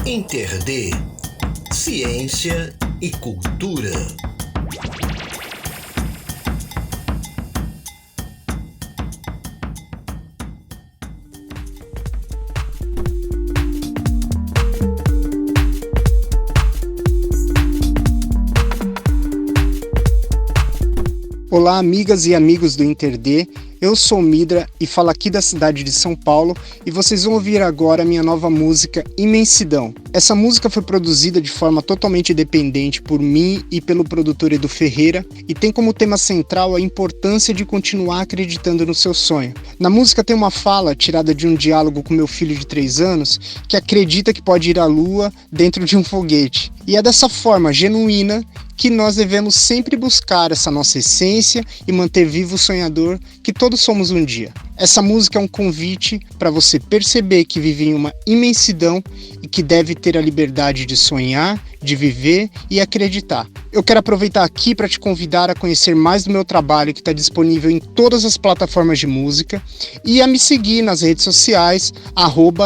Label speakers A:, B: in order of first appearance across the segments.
A: Inter-D, ciência e cultura.
B: Olá, amigas e amigos do Inter-D, eu sou Midra e falo aqui da cidade de São Paulo e vocês vão ouvir agora a minha nova música Imensidão. Essa música foi produzida de forma totalmente independente por mim e pelo produtor Edu Ferreira e tem como tema central a importância de continuar acreditando no seu sonho. Na música tem uma fala tirada de um diálogo com meu filho de 3 anos que acredita que pode ir à lua dentro de um foguete. E é dessa forma genuína que nós devemos sempre buscar essa nossa essência e manter vivo o sonhador que todos somos um dia. Essa música é um convite para você perceber que vive em uma imensidão e que deve ter a liberdade de sonhar, de viver e acreditar. Eu quero aproveitar aqui para te convidar a conhecer mais do meu trabalho que está disponível em todas as plataformas de música e a me seguir nas redes sociais,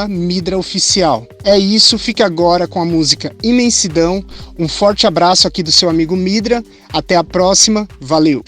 B: @MidraOficial. É isso, fique agora com a música Imensidão. Um forte abraço aqui do seu amigo Midra. Até a próxima. Valeu!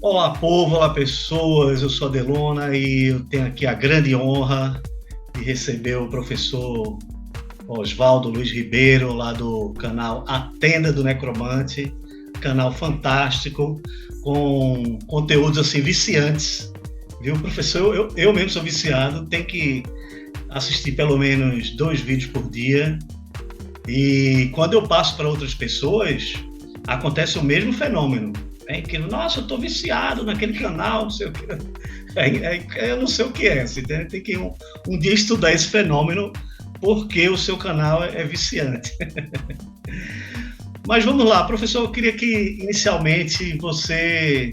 C: Olá povo, olá pessoas, eu sou a Delona e eu tenho aqui a grande honra de receber o professor Oswaldo Luiz Ribeiro, lá do canal A Tenda do Necromante, canal fantástico, com conteúdos assim viciantes, viu professor? Eu mesmo sou viciado, tenho que assistir pelo menos 2 vídeos por dia e quando eu passo para outras pessoas, acontece o mesmo fenômeno. Que, nossa, eu tô viciado naquele canal, não sei o que. Eu não sei o que é. Você tem que um dia estudar esse fenômeno, porque o seu canal é viciante. Mas vamos lá, professor, eu queria que inicialmente você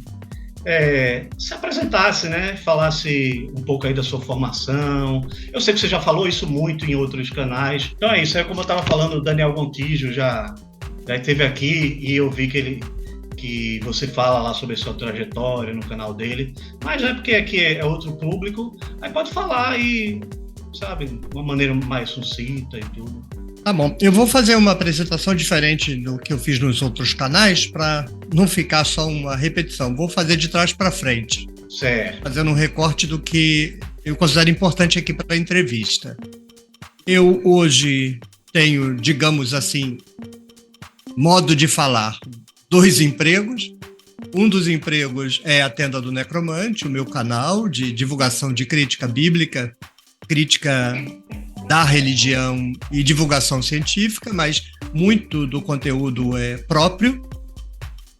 C: se apresentasse, né? Falasse um pouco aí da sua formação. Eu sei que você já falou isso muito em outros canais. Então é isso, como eu estava falando, o Daniel Gontijo já esteve aqui e eu vi que você fala lá sobre a sua trajetória no canal dele, mas é porque aqui é outro público, aí pode falar e, sabe, de uma maneira mais sucinta e tudo.
D: Tá bom, eu vou fazer uma apresentação diferente do que eu fiz nos outros canais para não ficar só uma repetição. Vou fazer de trás para frente.
C: Certo.
D: Fazendo um recorte do que eu considero importante aqui para a entrevista. Eu hoje tenho, digamos assim, modo de falar, 2 empregos. Um dos empregos é a Tenda do Necromante, o meu canal de divulgação de crítica bíblica, crítica da religião e divulgação científica, mas muito do conteúdo é próprio.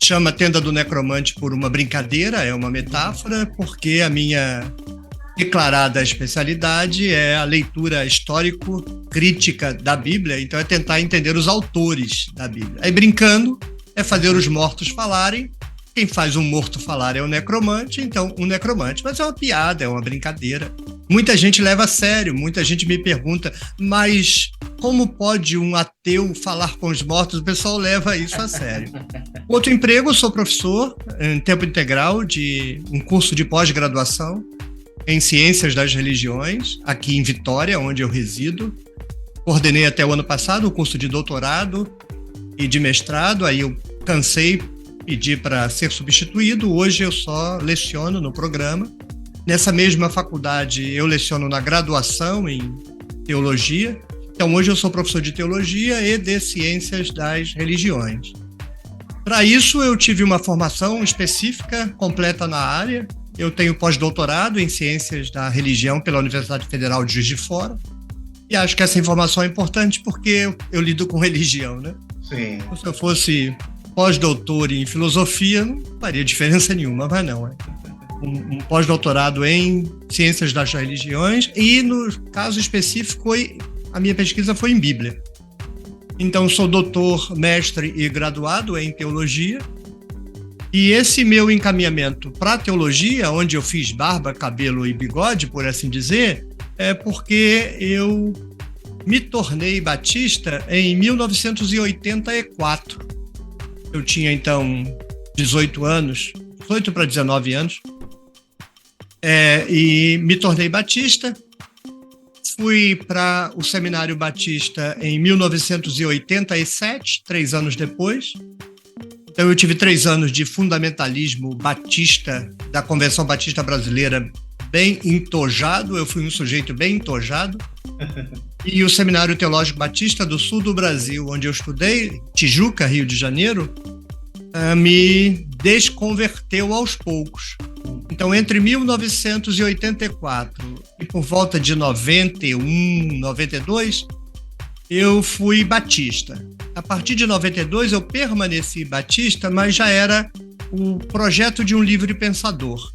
D: Chama Tenda do Necromante por uma brincadeira, é uma metáfora, porque a minha declarada especialidade é a leitura histórico-crítica da Bíblia, então é tentar entender os autores da Bíblia. Aí, brincando, é fazer os mortos falarem. Quem faz um morto falar é o necromante, então um necromante. Mas é uma piada, é uma brincadeira. Muita gente leva a sério, muita gente me pergunta, mas como pode um ateu falar com os mortos? O pessoal leva isso a sério. Outro emprego, eu sou professor em tempo integral de um curso de pós-graduação em Ciências das Religiões, aqui em Vitória, onde eu resido. Coordenei até o ano passado o curso de doutorado e de mestrado, aí eu cansei, pedi para ser substituído. Hoje eu só leciono no programa. Nessa mesma faculdade eu leciono na graduação em teologia. Então hoje eu sou professor de teologia e de ciências das religiões. Para isso eu tive uma formação específica, completa na área. Eu tenho pós-doutorado em ciências da religião pela Universidade Federal de Juiz de Fora. E acho que essa informação é importante porque eu lido com religião, né?
C: Sim.
D: Se eu fosse pós-doutor em filosofia, não faria diferença nenhuma, mas não. Um pós-doutorado em ciências das religiões e, no caso específico, a minha pesquisa foi em Bíblia. Então, sou doutor, mestre e graduado em teologia. E esse meu encaminhamento para a teologia, onde eu fiz barba, cabelo e bigode, por assim dizer, é porque eu me tornei batista em 1984. Eu tinha, então, 18 anos, 18 para 19 anos, e me tornei batista. Fui para o Seminário Batista em 1987, 3 anos depois. Então, eu tive 3 anos de fundamentalismo batista, da Convenção Batista Brasileira, bem entojado. Eu fui um sujeito bem entojado. E o Seminário Teológico Batista do Sul do Brasil, onde eu estudei, Tijuca, Rio de Janeiro, me desconverteu aos poucos. Então, entre 1984 e por volta de 91, 92, eu fui batista. A partir de 92, eu permaneci batista, mas já era o projeto de um livre pensador.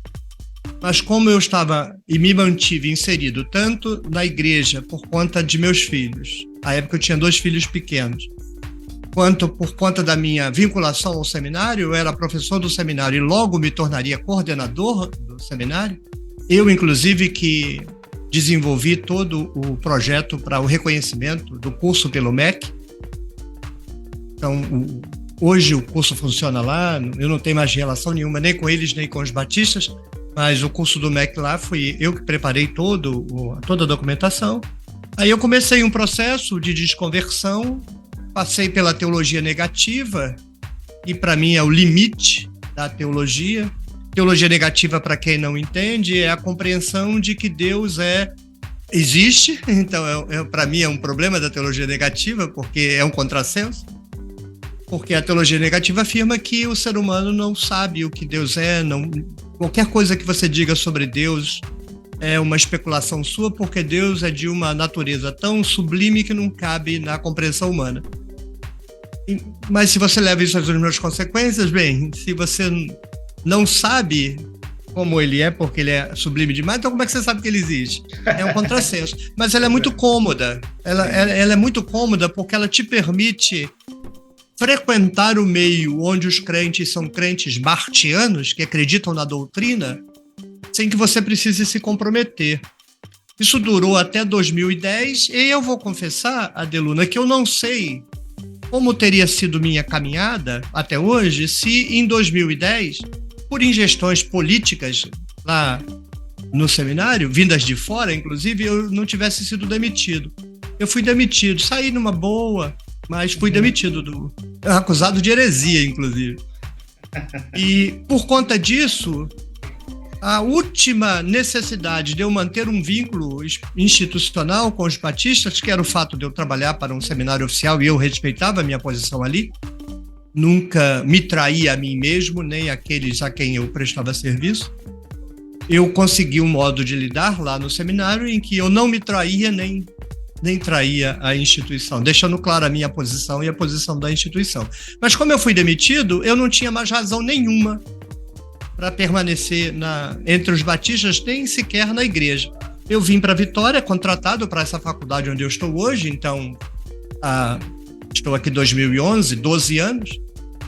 D: Mas como eu estava e me mantive inserido tanto na igreja por conta de meus filhos, à época eu tinha 2 filhos pequenos, quanto por conta da minha vinculação ao seminário, eu era professor do seminário e logo me tornaria coordenador do seminário. Eu, inclusive, que desenvolvi todo o projeto para o reconhecimento do curso pelo MEC. Então, hoje o curso funciona lá, eu não tenho mais relação nenhuma nem com eles, nem com os batistas, mas o curso do MEC lá fui eu que preparei toda a documentação. Aí eu comecei um processo de desconversão, passei pela teologia negativa, e para mim é o limite da teologia. Teologia negativa, para quem não entende, é a compreensão de que Deus existe. Então, para mim é um problema da teologia negativa, porque é um contrassenso. Porque a teologia negativa afirma que o ser humano não sabe o que Deus é, qualquer coisa que você diga sobre Deus é uma especulação sua, porque Deus é de uma natureza tão sublime que não cabe na compreensão humana. Mas se você leva isso às últimas consequências, bem, se você não sabe como ele é, porque ele é sublime demais, então como é que você sabe que ele existe? É um contrassenso. Mas ela é muito cômoda. Ela é muito cômoda porque ela te permite frequentar o meio onde os crentes são crentes martianos, que acreditam na doutrina, sem que você precise se comprometer. Isso durou até 2010, e eu vou confessar, Adeluna, que eu não sei como teria sido minha caminhada até hoje se em 2010, por ingestões políticas lá no seminário, vindas de fora, inclusive, eu não tivesse sido demitido. Eu fui demitido, saí numa boa, mas fui demitido, acusado de heresia, inclusive. E por conta disso, a última necessidade de eu manter um vínculo institucional com os batistas, que era o fato de eu trabalhar para um seminário oficial e eu respeitava a minha posição ali, nunca me traía a mim mesmo, nem aqueles a quem eu prestava serviço. Eu consegui um modo de lidar lá no seminário em que eu não me traía nem traía a instituição, deixando clara a minha posição e a posição da instituição. Mas como eu fui demitido, eu não tinha mais razão nenhuma para permanecer entre os batistas, nem sequer na igreja. Eu vim para Vitória, contratado para essa faculdade onde eu estou hoje, então estou aqui em 2011, 12 anos,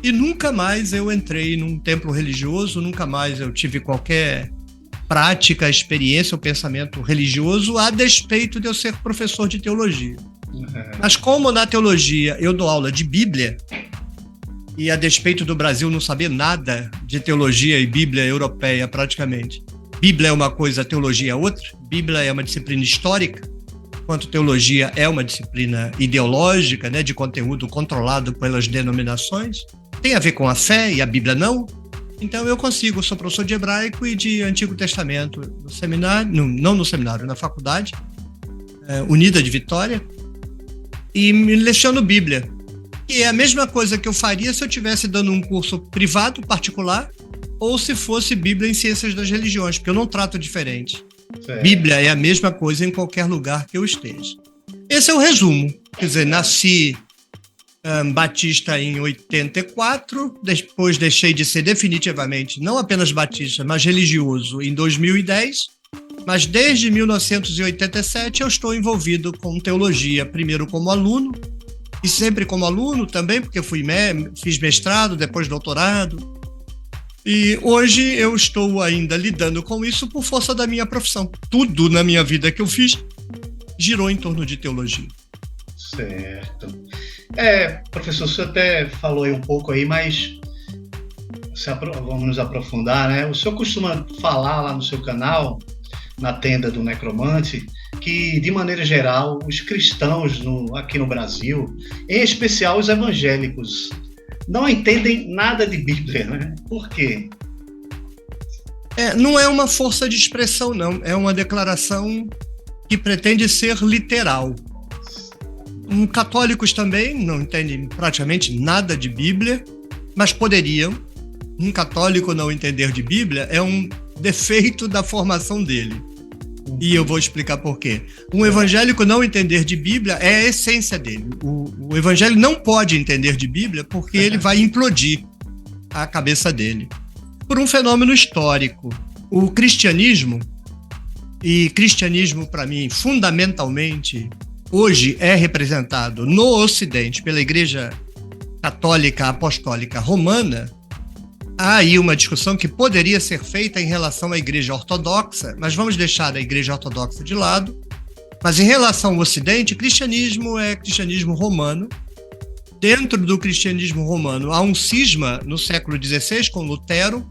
D: e nunca mais eu entrei num templo religioso, nunca mais eu tive qualquer prática, experiência ou pensamento religioso, a despeito de eu ser professor de teologia. Mas como na teologia eu dou aula de Bíblia, e a despeito do Brasil não saber nada de teologia e Bíblia europeia praticamente, Bíblia é uma coisa, teologia é outra, Bíblia é uma disciplina histórica, enquanto teologia é uma disciplina ideológica, né, de conteúdo controlado pelas denominações, tem a ver com a fé e a Bíblia não. Então eu sou professor de hebraico e de Antigo Testamento no seminário, não no seminário, na faculdade Unida de Vitória, e me leciono Bíblia, que é a mesma coisa que eu faria se eu estivesse dando um curso privado, particular, ou se fosse Bíblia em Ciências das Religiões, porque eu não trato diferente. Certo. Bíblia é a mesma coisa em qualquer lugar que eu esteja. Esse é o resumo. Quer dizer, nasci batista em 84, depois deixei de ser definitivamente não apenas batista, mas religioso em 2010, mas desde 1987 eu estou envolvido com teologia, primeiro como aluno, e sempre como aluno também, porque fiz mestrado, depois doutorado, e hoje eu estou ainda lidando com isso por força da minha profissão. Tudo na minha vida que eu fiz girou em torno de teologia.
C: Certo. Professor, o senhor até falou aí um pouco aí, mas vamos nos aprofundar, né? O senhor costuma falar lá no seu canal, na Tenda do Necromante, que, de maneira geral, os cristãos aqui no Brasil, em especial os evangélicos, não entendem nada de Bíblia, né? Por quê?
D: Não é uma força de expressão, não. É uma declaração que pretende ser literal. Católicos também não entendem praticamente nada de Bíblia, mas poderiam. Um católico não entender de Bíblia é um defeito da formação dele. E eu vou explicar por quê. Um evangélico não entender de Bíblia é a essência dele. O evangelho não pode entender de Bíblia porque ele vai implodir a cabeça dele. Por um fenômeno histórico. O cristianismo, e cristianismo para mim fundamentalmente hoje é representado no Ocidente pela Igreja Católica Apostólica Romana. Há aí uma discussão que poderia ser feita em relação à Igreja Ortodoxa, mas vamos deixar a Igreja Ortodoxa de lado. Mas em relação ao Ocidente, cristianismo é cristianismo romano. Dentro do cristianismo romano há um cisma no século XVI com Lutero,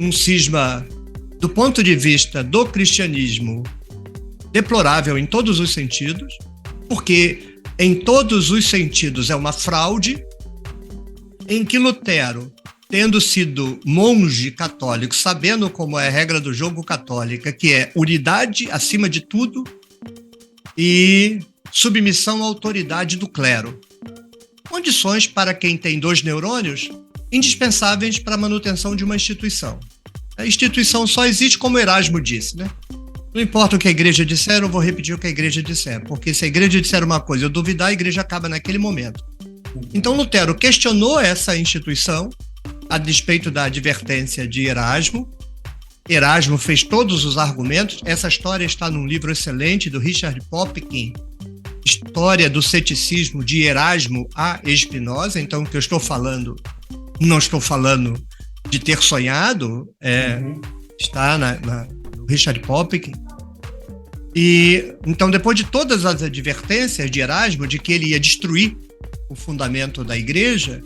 D: um cisma do ponto de vista do cristianismo deplorável em todos os sentidos, porque em todos os sentidos é uma fraude, em que Lutero, tendo sido monge católico, sabendo como é a regra do jogo católica, que é unidade acima de tudo e submissão à autoridade do clero. Condições para quem tem 2 neurônios indispensáveis para a manutenção de uma instituição. A instituição só existe como Erasmo disse, né? Não importa o que a igreja disser, eu vou repetir o que a igreja disser, porque se a igreja disser uma coisa e eu duvidar, a igreja acaba naquele momento. Então Lutero questionou essa instituição a despeito da advertência de Erasmo. Erasmo fez todos os argumentos. Essa história está num livro excelente do Richard Popkin, história do ceticismo de Erasmo a Spinoza. Então, o que eu estou falando, não estou falando de ter sonhado, está no Richard Popkin. E então, depois de todas as advertências de Erasmo de que ele ia destruir o fundamento da igreja,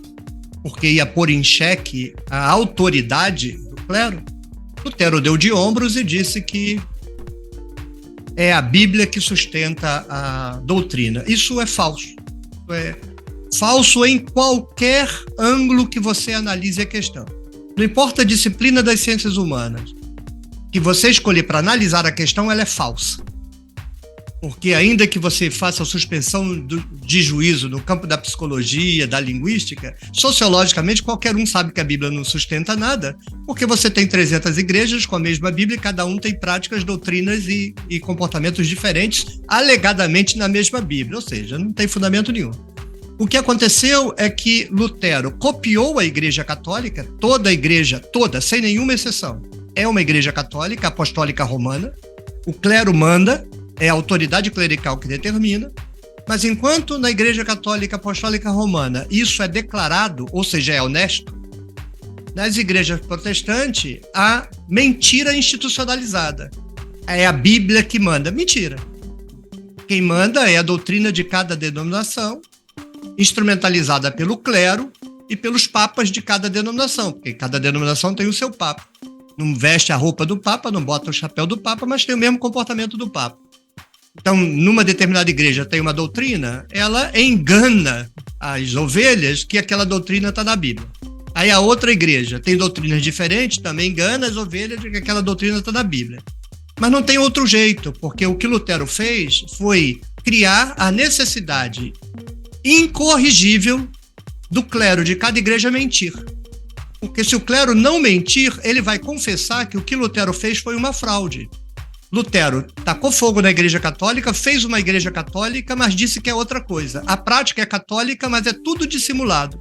D: porque ia pôr em xeque a autoridade do clero, Lutero deu de ombros e disse que é a Bíblia que sustenta a doutrina. Isso é falso. É falso em qualquer ângulo que você analise a questão. Não importa a disciplina das ciências humanas que você escolher para analisar a questão, ela é falsa. Porque ainda que você faça a suspensão de juízo no campo da psicologia, da linguística, sociologicamente qualquer um sabe que a Bíblia não sustenta nada, porque você tem 300 igrejas com a mesma Bíblia e cada um tem práticas, doutrinas e comportamentos diferentes, alegadamente na mesma Bíblia, ou seja, não tem fundamento nenhum. O que aconteceu é que Lutero copiou a Igreja Católica, toda a igreja, toda, sem nenhuma exceção, é uma igreja católica, apostólica romana, o clero manda, é a autoridade clerical que determina, mas enquanto na Igreja Católica Apostólica Romana isso é declarado, ou seja, é honesto, nas igrejas protestantes há mentira institucionalizada. É a Bíblia que manda. Mentira. Quem manda é a doutrina de cada denominação, instrumentalizada pelo clero e pelos papas de cada denominação, porque cada denominação tem o seu papa. Não veste a roupa do papa, não bota o chapéu do papa, mas tem o mesmo comportamento do papa. Então, numa determinada igreja tem uma doutrina, ela engana as ovelhas que aquela doutrina está na Bíblia. Aí a outra igreja tem doutrinas diferentes, também engana as ovelhas de que aquela doutrina está na Bíblia. Mas não tem outro jeito, porque o que Lutero fez foi criar a necessidade incorrigível do clero de cada igreja mentir. Porque se o clero não mentir, ele vai confessar que o que Lutero fez foi uma fraude. Lutero tacou fogo na Igreja Católica, fez uma Igreja Católica, mas disse que é outra coisa. A prática é católica, mas é tudo dissimulado.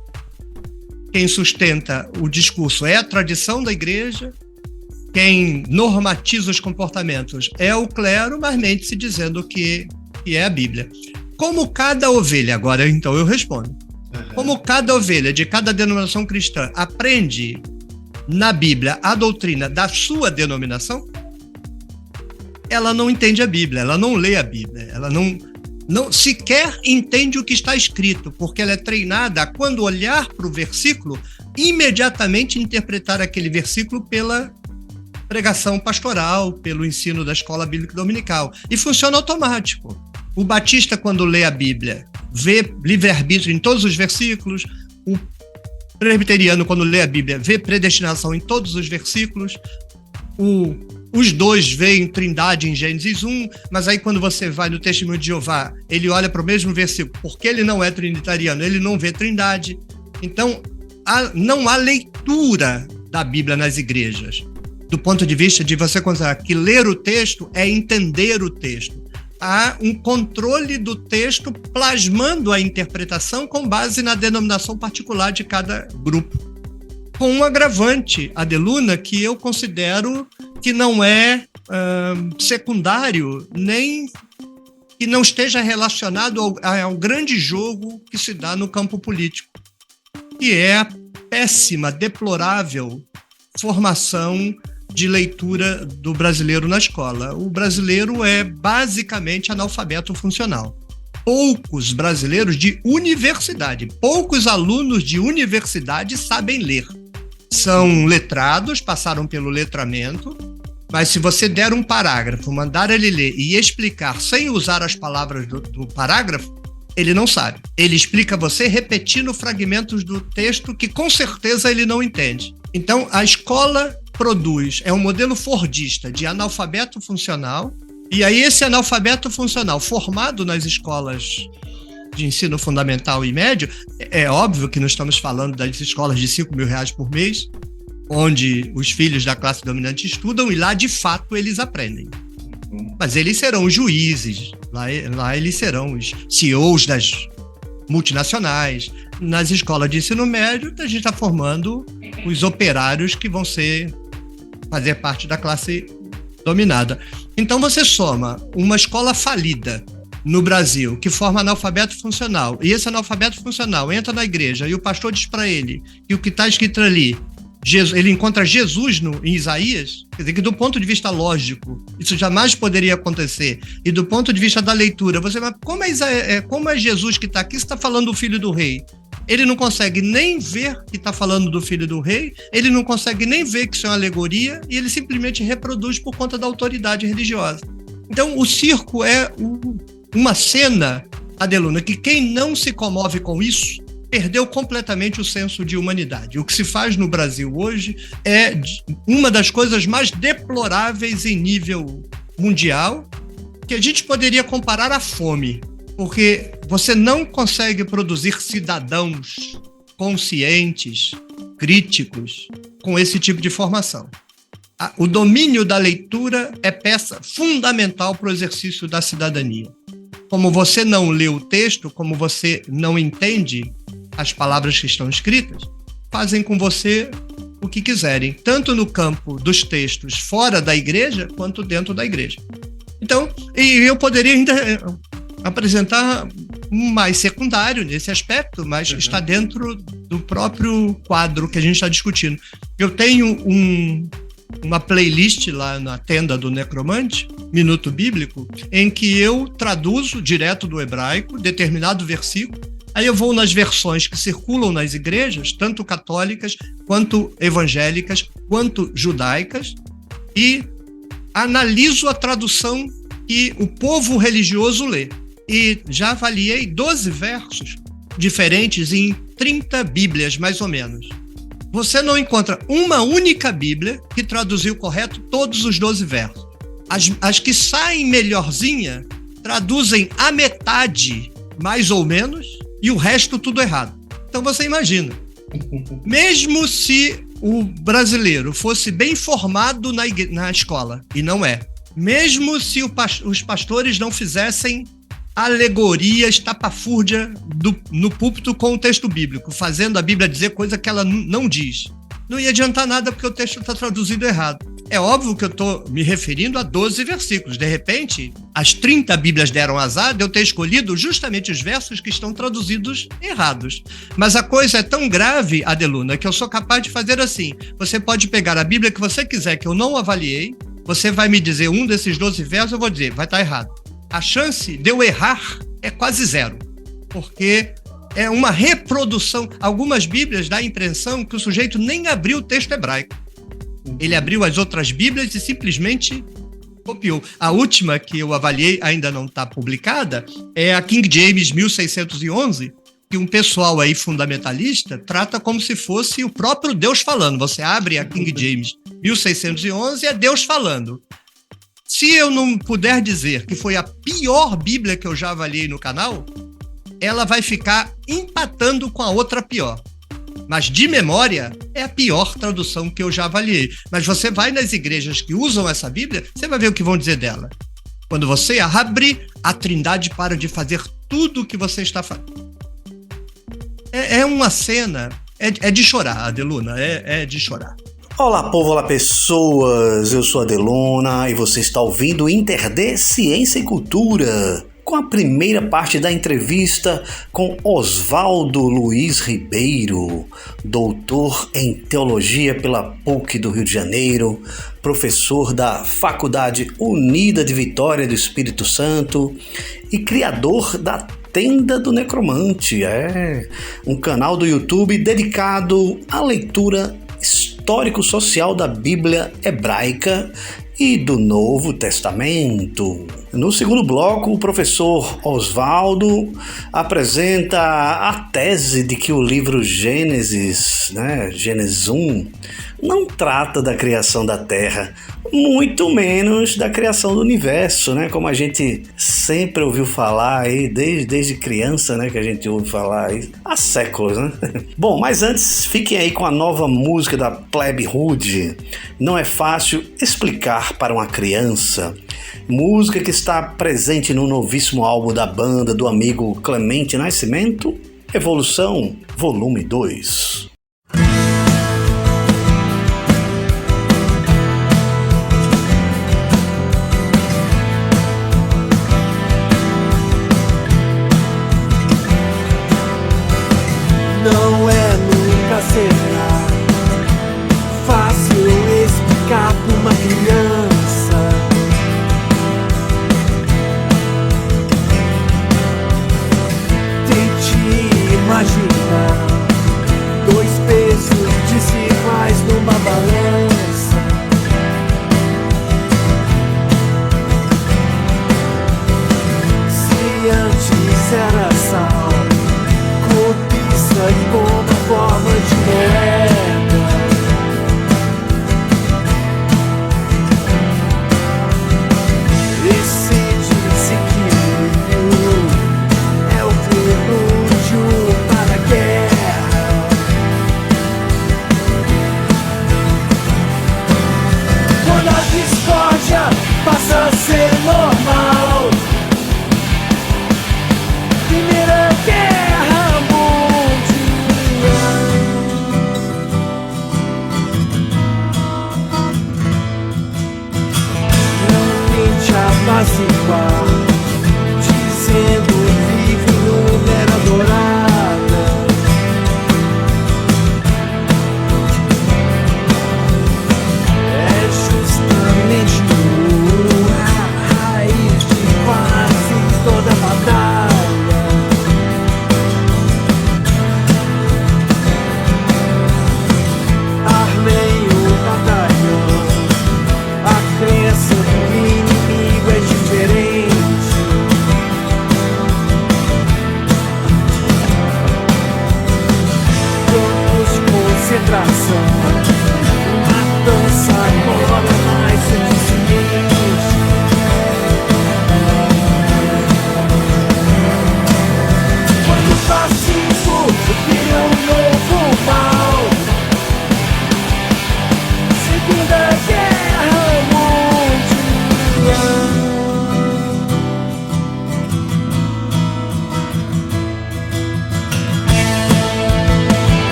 D: Quem sustenta o discurso é a tradição da Igreja, quem normatiza os comportamentos é o clero, mas mente-se dizendo que é a Bíblia. Como cada ovelha, agora então eu respondo, como cada ovelha de cada denominação cristã aprende na Bíblia a doutrina da sua denominação, ela não entende a Bíblia, ela não lê a Bíblia, ela não sequer entende o que está escrito, porque ela é treinada a, quando olhar para o versículo, imediatamente interpretar aquele versículo pela pregação pastoral, pelo ensino da escola bíblica dominical. E funciona automático. O batista, quando lê a Bíblia, vê livre-arbítrio em todos os versículos. O presbiteriano, quando lê a Bíblia, vê predestinação em todos os versículos. Os dois veem Trindade em Gênesis 1, mas aí quando você vai no Testemunho de Jeová, ele olha para o mesmo versículo, porque ele não é trinitariano, ele não vê Trindade. Então, não há leitura da Bíblia nas igrejas, do ponto de vista de você considerar que ler o texto é entender o texto. Há um controle do texto plasmando a interpretação com base na denominação particular de cada grupo. Com um agravante, Adeluna, que eu considero que não é secundário, nem que não esteja relacionado ao grande jogo que se dá no campo político, que é a péssima, deplorável formação de leitura do brasileiro na escola. O brasileiro é basicamente analfabeto funcional. Poucos brasileiros de universidade, poucos alunos de universidade sabem ler. São letrados, passaram pelo letramento, mas se você der um parágrafo, mandar ele ler e explicar sem usar as palavras do parágrafo, ele não sabe. Ele explica a você repetindo fragmentos do texto que com certeza ele não entende. Então, a escola é um modelo fordista de analfabeto funcional, e aí esse analfabeto funcional formado nas escolas de ensino fundamental e médio, é óbvio que não estamos falando das escolas de R$5.000 por mês, onde os filhos da classe dominante estudam e lá de fato eles aprendem. Mas eles serão os juízes, lá eles serão os CEOs das multinacionais. Nas escolas de ensino médio, a gente está formando os operários que vão fazer parte da classe dominada. Então você soma uma escola falida no Brasil que forma analfabeto funcional, e esse analfabeto funcional entra na igreja e o pastor diz para ele que o que está escrito ali, ele encontra Jesus em Isaías, quer dizer que do ponto de vista lógico, isso jamais poderia acontecer, e do ponto de vista da leitura, você vai, como é Jesus que está aqui, você está falando do filho do rei? Ele não consegue nem ver que está falando do filho do rei, ele não consegue nem ver que isso é uma alegoria, e ele simplesmente reproduz por conta da autoridade religiosa. Então, o circo é uma cena, Adeluna, que quem não se comove com isso perdeu completamente o senso de humanidade. O que se faz no Brasil hoje é uma das coisas mais deploráveis em nível mundial, que a gente poderia comparar à fome, porque você não consegue produzir cidadãos conscientes, críticos, com esse tipo de formação. O domínio da leitura é peça fundamental para o exercício da cidadania. Como você não lê o texto, como você não entende as palavras que estão escritas, fazem com você o que quiserem, tanto no campo dos textos fora da igreja, quanto dentro da igreja. Então, e eu poderia ainda apresentar um mais secundário nesse aspecto, mas está dentro do próprio quadro que a gente está discutindo. Eu tenho uma playlist lá na tenda do Necromante, Minuto Bíblico, em que eu traduzo direto do hebraico determinado versículo. Aí eu vou nas versões que circulam nas igrejas, tanto católicas, quanto evangélicas, quanto judaicas, e analiso a tradução que o povo religioso lê. E já avaliei 12 versos diferentes em 30 bíblias, mais ou menos. Você não encontra uma única bíblia que traduziu correto todos os 12 versos. As que saem melhorzinha traduzem a metade, mais ou menos, e o resto tudo errado. Então você imagina, mesmo se o brasileiro fosse bem formado na escola, e não é, mesmo se os pastores não fizessem alegoria estapafúrdia no púlpito com o texto bíblico, fazendo a Bíblia dizer coisa que ela não diz, não ia adiantar nada porque o texto está traduzido errado. É óbvio que eu estou me referindo a 12 versículos. De repente, as 30 Bíblias deram azar de eu ter escolhido justamente os versos que estão traduzidos errados. Mas a coisa é tão grave, Adeluna, que eu sou capaz de fazer assim. Você pode pegar a Bíblia que você quiser, que eu não avaliei, você vai me dizer um desses 12 versos, eu vou dizer, vai estar errado. A chance de eu errar é quase zero, porque é uma reprodução. Algumas Bíblias dá a impressão que o sujeito nem abriu o texto hebraico. Ele abriu as outras Bíblias e simplesmente copiou. A última que eu avaliei, ainda não está publicada, é a King James 1611, que um pessoal aí fundamentalista trata como se fosse o próprio Deus falando. Você abre a King James 1611 e é Deus falando. Se eu não puder dizer que foi a pior Bíblia que eu já avaliei no canal, ela vai ficar empatando com a outra pior. Mas de memória, é a pior tradução que eu já avaliei. Mas você vai nas igrejas que usam essa Bíblia, você vai ver o que vão dizer dela. Quando você abre, a Trindade para de fazer tudo o que você está fazendo. É uma cena, é de chorar, Adeluna, é de chorar.
A: Olá, povo, olá, pessoas. Eu sou a Adeluna e você está ouvindo InterD Ciência e Cultura, com a primeira parte da entrevista com Oswaldo Luiz Ribeiro, doutor em Teologia pela PUC do Rio de Janeiro, professor da Faculdade Unida de Vitória do Espírito Santo e criador da Tenda do Necromante, um canal do YouTube dedicado à leitura histórico-social da Bíblia hebraica e do Novo Testamento. No segundo bloco, o professor Oswaldo apresenta a tese de que o livro Gênesis, Gênesis 1, não trata da criação da Terra, muito menos da criação do universo, como a gente sempre ouviu falar aí, desde criança, que a gente ouve falar aí, há séculos, Bom, mas antes, fiquem aí com a nova música da Plebe Rude, Não é Fácil Explicar para uma Criança, música que está presente no novíssimo álbum da banda do amigo Clemente Nascimento, Evolução, Volume 2.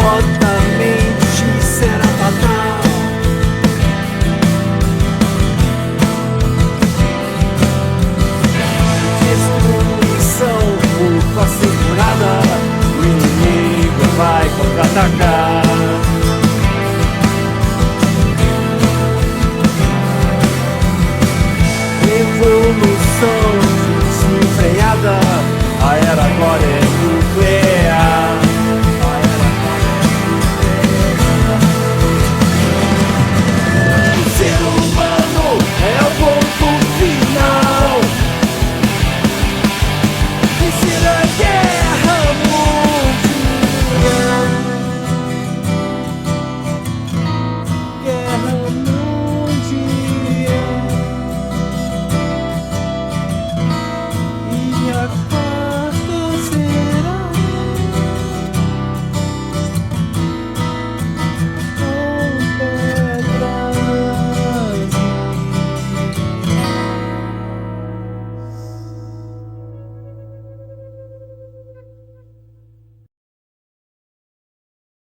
E: remotamente será fatal. Destruição muito assegurada, o inimigo vai contra-atacar.